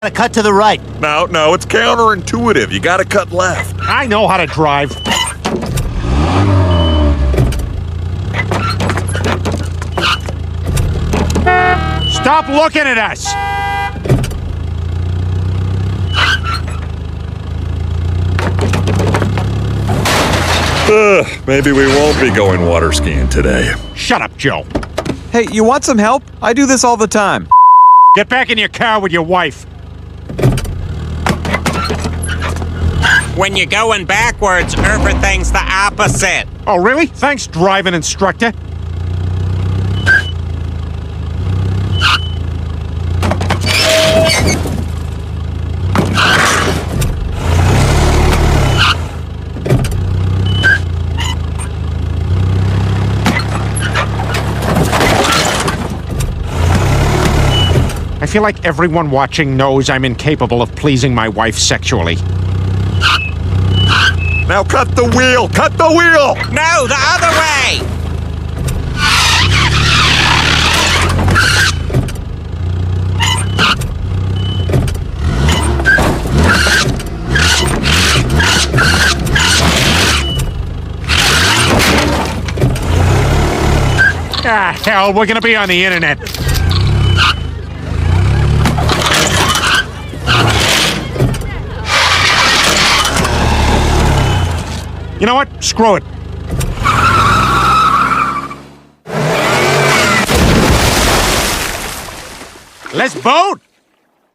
Gotta cut to the right. No, it's counterintuitive. You gotta cut left. I know how to drive. Stop looking at us! Maybe we won't be going water skiing today. Shut up, Joe. Hey, you want some help? I do this all the time. Get back in your car with your wife. When you're going backwards, everything's the opposite. Oh, really? Thanks, driving instructor. I feel like everyone watching knows I'm incapable of pleasing my wife sexually. Now cut the wheel! Cut the wheel! No, the other way! Ah, hell, we're gonna be on the internet. You know what? Screw it. Let's vote!